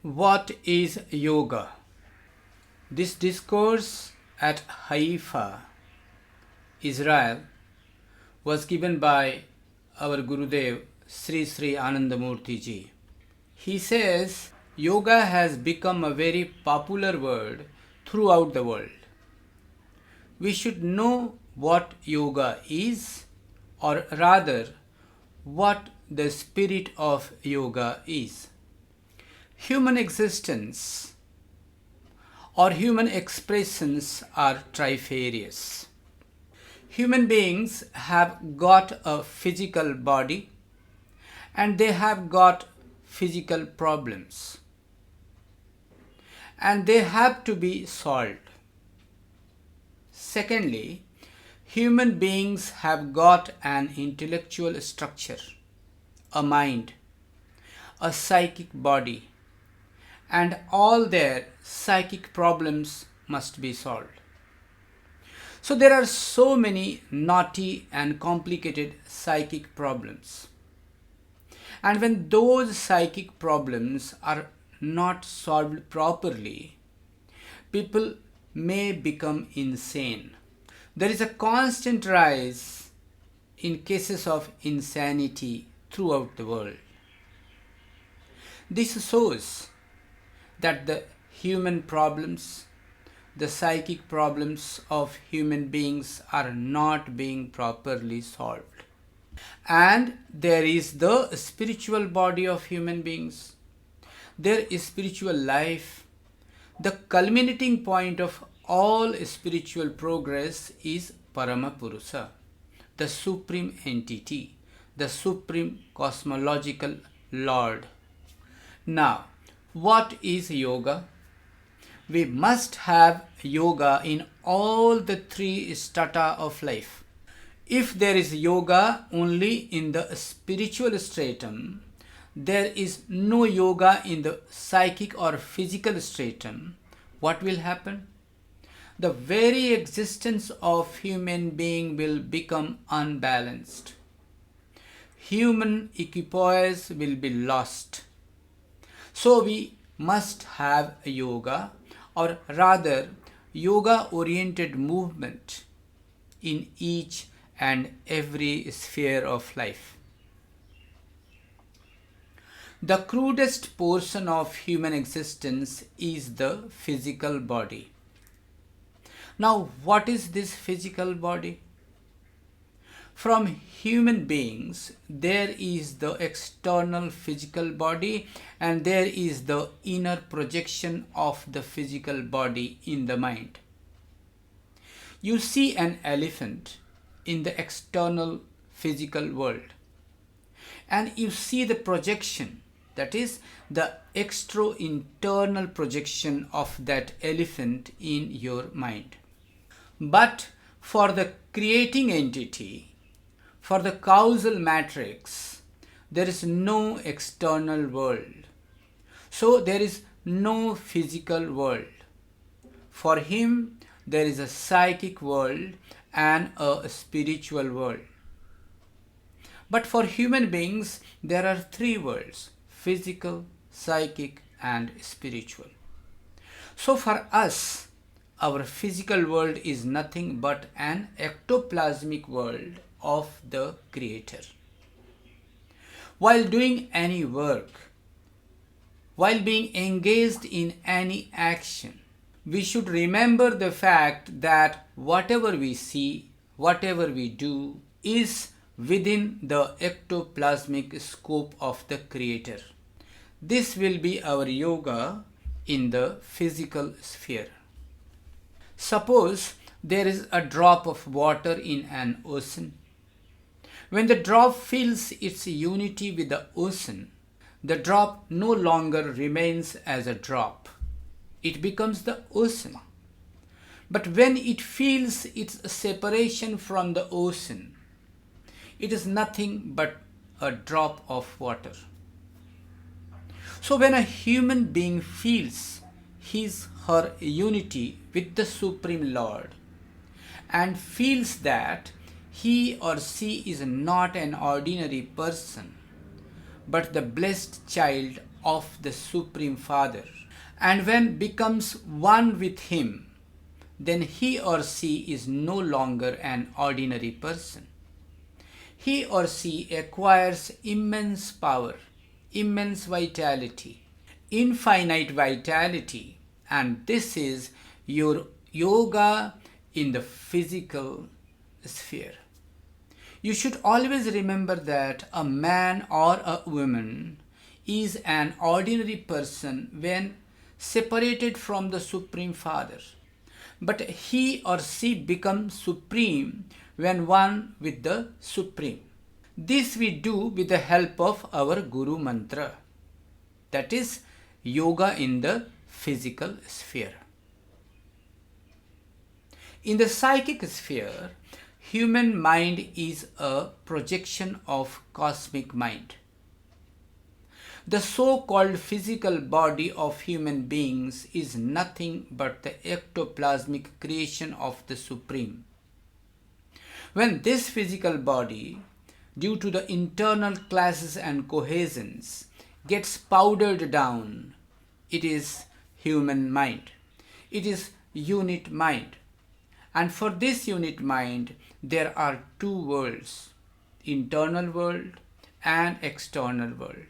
What is yoga? This discourse at Haifa, Israel, was given by our Gurudev Sri Sri Anandamurti ji. He says yoga has become a very popular word throughout the world. We should know what yoga is, or rather, what the spirit of yoga is. Human existence or human expressions are trifarious. Human beings have got a physical body and they have got physical problems and they have to be solved. Secondly, human beings have got an intellectual structure, a mind, a psychic body, and all their psychic problems must be solved. So there are so many knotty and complicated psychic problems. And when those psychic problems are not solved properly, people may become insane. There is a constant rise in cases of insanity throughout the world. This shows that the human problems, the psychic problems of human beings are not being properly solved. And there is the spiritual body of human beings, their spiritual life. The culminating point of all spiritual progress is Paramapurusha, the supreme entity, the supreme cosmological Lord. Now, what is yoga? We must have yoga in all the three strata of life. If there is yoga only in the spiritual stratum, there is no yoga in the psychic or physical stratum, what will happen? The very existence of human being will become unbalanced. Human equipoise will be lost. So we must have yoga, or rather yoga-oriented movement in each and every sphere of life. The crudest portion of human existence is the physical body. Now, what is this physical body? From human beings, there is the external physical body and there is the inner projection of the physical body in the mind. You see an elephant in the external physical world and you see the projection, that is the extra-internal projection of that elephant in your mind. But for the creating entity, for the causal matrix, there is no external world. So there is no physical world. For him, there is a psychic world and a spiritual world. But for human beings, there are three worlds: physical, psychic, and spiritual. So for us, our physical world is nothing but an ectoplasmic world of the Creator. While doing any work, while being engaged in any action, we should remember the fact that whatever we see, whatever we do, is within the ectoplasmic scope of the Creator. This will be our yoga in the physical sphere. Suppose there is a drop of water in an ocean. When the drop feels its unity with the ocean, the drop no longer remains as a drop. It becomes the ocean. But when it feels its separation from the ocean, it is nothing but a drop of water. So when a human being feels her unity with the Supreme Lord and feels that he or she is not an ordinary person but the blessed child of the Supreme Father. And when becomes one with Him, then he or she is no longer an ordinary person. He or she acquires immense power, immense vitality, infinite vitality, and this is your yoga in the physical sphere. You should always remember that a man or a woman is an ordinary person when separated from the Supreme Father. But he or she becomes supreme when one with the Supreme. This we do with the help of our Guru Mantra. That is yoga in the physical sphere. In the psychic sphere, human mind is a projection of cosmic mind. The so-called physical body of human beings is nothing but the ectoplasmic creation of the Supreme. When this physical body, due to the internal clashes and cohesions, gets powdered down, it is human mind. It is unit mind. And for this unit mind, there are two worlds, internal world and external world.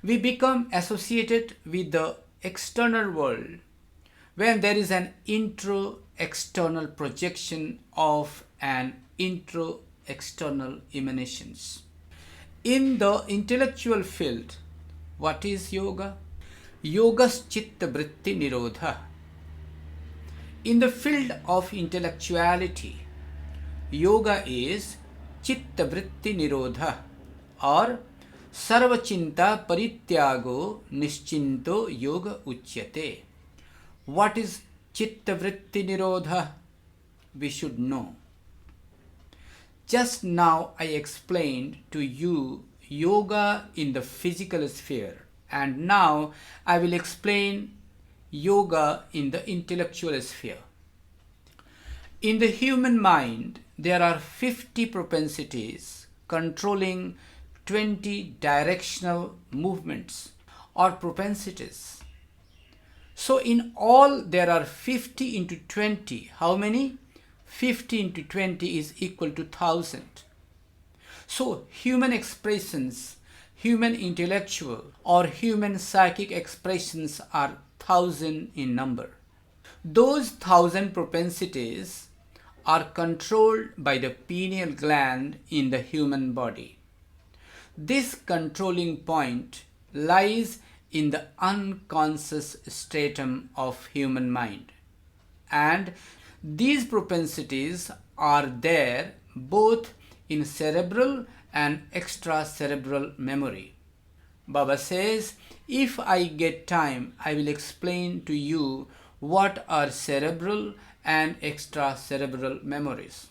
We become associated with the external world when there is an intro-external projection of an intro-external emanations. In the intellectual field, what is yoga? Yogas chitta vritti nirodha. In the field of intellectuality, yoga is chitta vritti nirodha or sarvachinta parityago nischinto yoga uchyate. What is chitta vritti nirodha? We should know. Just now I explained to you yoga in the physical sphere, and now I will explain yoga in the intellectual sphere. In the human mind, there are 50 propensities controlling 20 directional movements or propensities. So in all there are 50 into 20. How many? 50 into 20 is equal to 1000. So human expressions, human intellectual or human psychic expressions are 1000 in number. Those 1000 propensities are controlled by the pineal gland in the human body. This controlling point lies in the unconscious stratum of human mind, and these propensities are there both in cerebral and extracerebral memory. Baba says, if I get time, I will explain to you what are cerebral and extracerebral memories.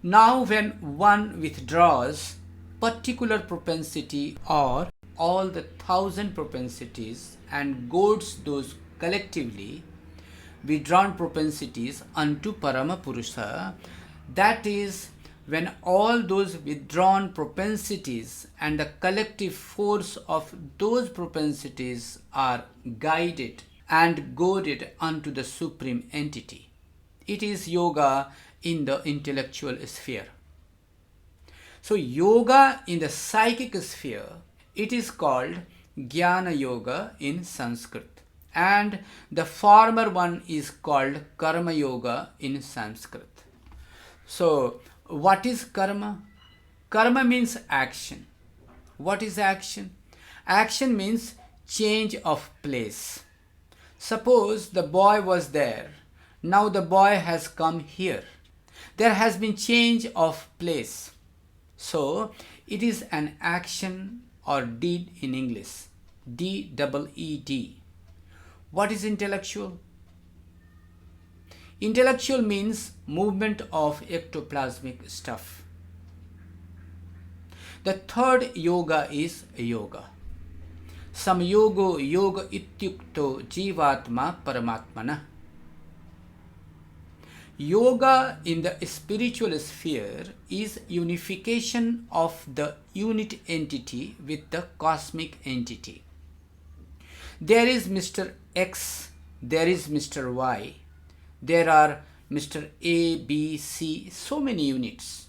Now when one withdraws particular propensity or all the 1000 propensities and goads those collectively withdrawn propensities unto Parama Purusha, that is when all those withdrawn propensities and the collective force of those propensities are guided and goaded unto the Supreme Entity. It is yoga in the intellectual sphere. So yoga in the psychic sphere, it is called Jnana Yoga in Sanskrit, and the former one is called Karma Yoga in Sanskrit. So what is karma? Karma means action. What is action? Action means change of place. Suppose the boy was there. Now the boy has come here. There has been change of place. So it is an action or deed in English. D-double-E-D. What is intellectual? Intellectual means movement of ectoplasmic stuff. The third yoga is yoga. Samyogo yoga ityukto jivatma paramatmana. Yoga in the spiritual sphere is unification of the unit entity with the cosmic entity. There is Mr. X, there is Mr. Y, there are Mr. A, B, C, so many units.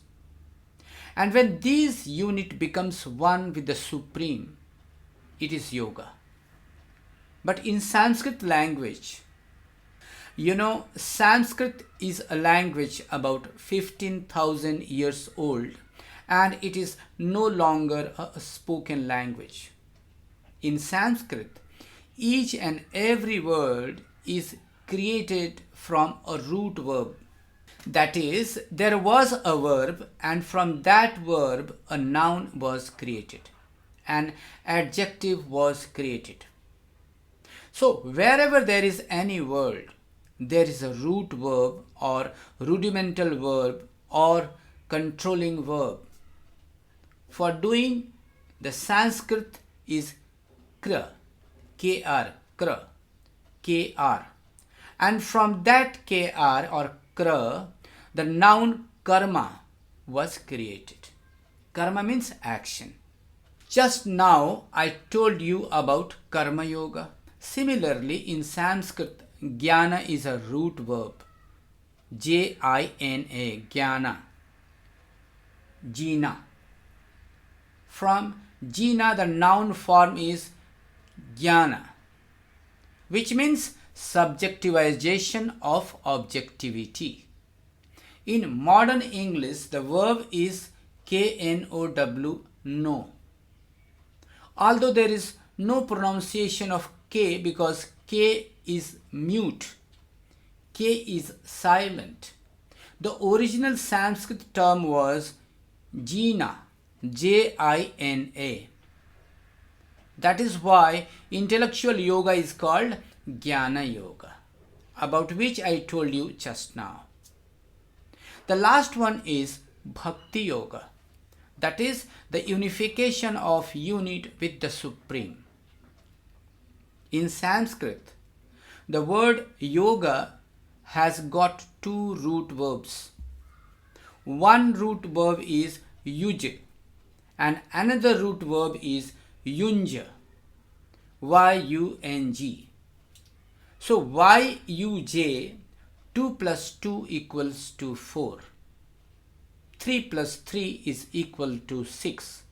And when these unit becomes one with the Supreme, it is yoga. But in Sanskrit language, Sanskrit is a language about 15,000 years old, and it is no longer a spoken language. In Sanskrit, each and every word is created from a root verb. That is, there was a verb, and from that verb a noun was created. An adjective was created. So wherever there is any word, there is a root verb or rudimental verb or controlling verb. For doing, the Sanskrit is kr, kr, kr, kr. And from that kr or kr, the noun karma was created. Karma means action. Just now I told you about karma yoga. Similarly, in Sanskrit, jnana is a root verb. Jina, jnana. Jina. From jina, the noun form is jnana, which means subjectivization of objectivity. In modern English, the verb is know, know. Although there is no pronunciation of K because K is mute, K is silent. The original Sanskrit term was jina, Jina. That is why intellectual yoga is called Jnana Yoga, about which I told you just now. The last one is Bhakti Yoga, that is the unification of unit with the Supreme. In Sanskrit, the word yoga has got two root verbs. One root verb is yuj and another root verb is yunj, Y-U-N-G. So Y-U-J, 2 plus 2 equals to 4. 3 plus 3 is equal to 6.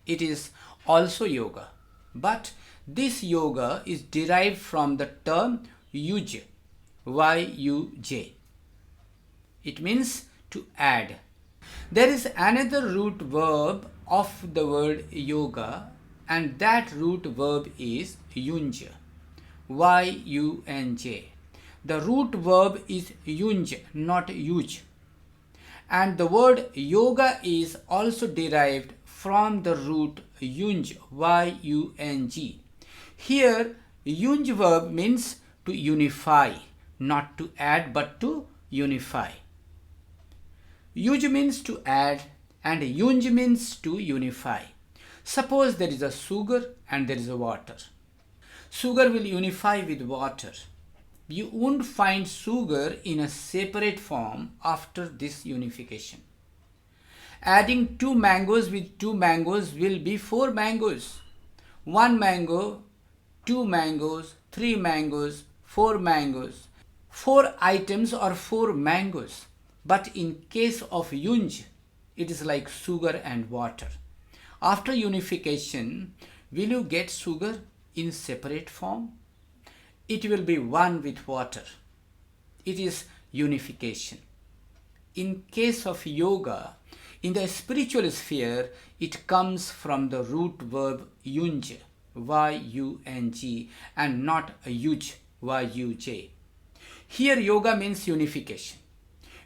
It is also yoga. But this yoga is derived from the term yuj, Y-U-J. It means to add. There is another root verb of the word yoga, and that root verb is yunj, Y-U-N-J. The root verb is yunj, not yuj. And the word yoga is also derived from the root yunj, Y-U-N-G. Here, yunj verb means to unify, not to add but to unify. Yuj means to add and yunj means to unify. Suppose there is a sugar and there is a water. Sugar will unify with water. You won't find sugar in a separate form after this unification. Adding 2 mangoes with 2 mangoes will be 4 mangoes. 1 mango, 2 mangoes, 3 mangoes, 4 mangoes. 4 items or 4 mangoes. But in case of yunj, it is like sugar and water. After unification, will you get sugar in separate form? It will be one with water. It is unification. In case of yoga, in the spiritual sphere, it comes from the root verb yunj, Y-U-N-G, and not a yuj, Y-U-J. Here yoga means unification.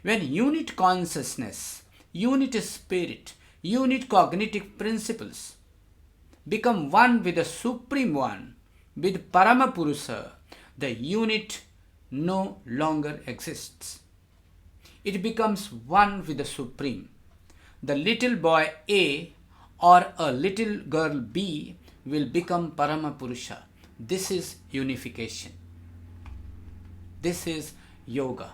When unit consciousness, unit spirit, unit cognitive principles become one with the Supreme One, with Paramapurusha, the unit no longer exists. It becomes one with the Supreme. The little boy A or a little girl B will become Paramapurusha. This is unification. This is yoga.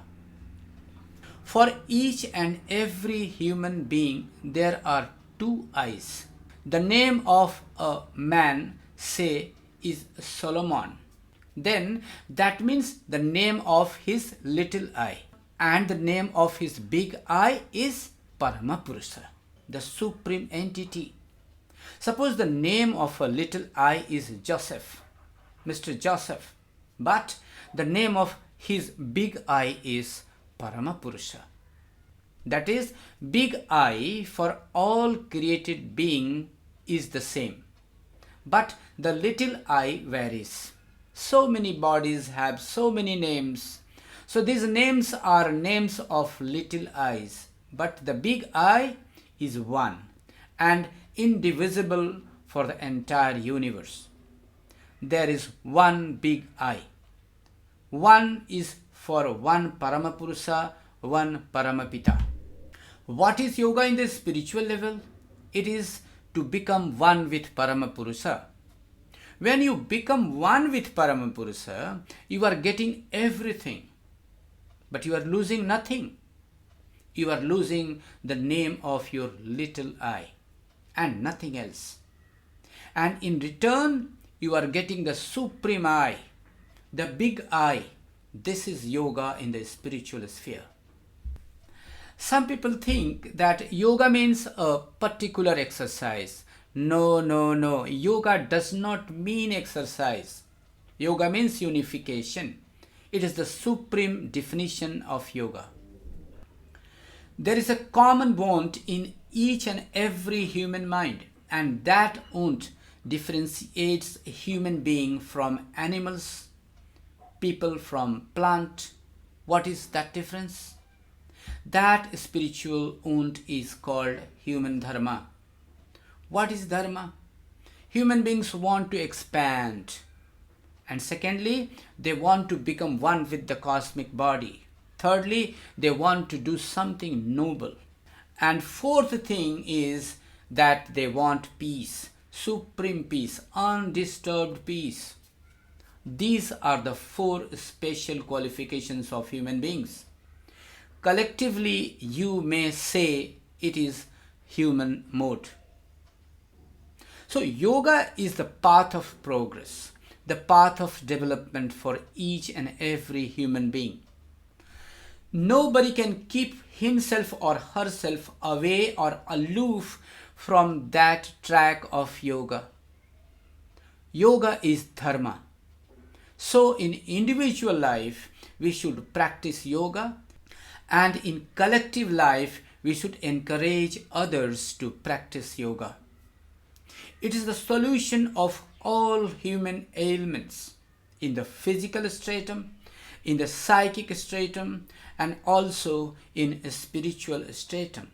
For each and every human being, there are two eyes. The name of a man, say, is Solomon. Then that means the name of his little eye. And the name of his big eye is Paramapurusha, the supreme entity. Suppose the name of a little eye is Joseph, Mr. Joseph, but the name of his big eye is Paramapurusha. That is, big eye for all created being is the same, but the little eye varies. So many bodies have so many names. So these names are names of little eyes, but the big eye is one and indivisible for the entire universe. There is one big eye. One is for one Paramapurusha, one Paramapita. What is yoga in the spiritual level? It is to become one with Paramapurusha. When you become one with Paramapurusha, you are getting everything, but you are losing nothing. You are losing the name of your little eye and nothing else. And in return, you are getting the supreme eye, the big eye. This is yoga in the spiritual sphere. Some people think that yoga means a particular exercise. No. Yoga does not mean exercise. Yoga means unification. It is the supreme definition of yoga. There is a common bond in each and every human mind, and that bond differentiates a human being from animals, people from plant. What is that difference? That spiritual bond is called human dharma. What is dharma? Human beings want to expand. And secondly, they want to become one with the cosmic body. Thirdly, they want to do something noble. And fourth thing is that they want peace, supreme peace, undisturbed peace. These are the four special qualifications of human beings. Collectively, you may say it is human mode. So yoga is the path of progress, the path of development for each and every human being. Nobody can keep himself or herself away or aloof from that track of yoga. Yoga is dharma. So in individual life, we should practice yoga, and in collective life, we should encourage others to practice yoga. It is the solution of all human ailments in the physical stratum, in the psychic stratum, and also in a spiritual stratum.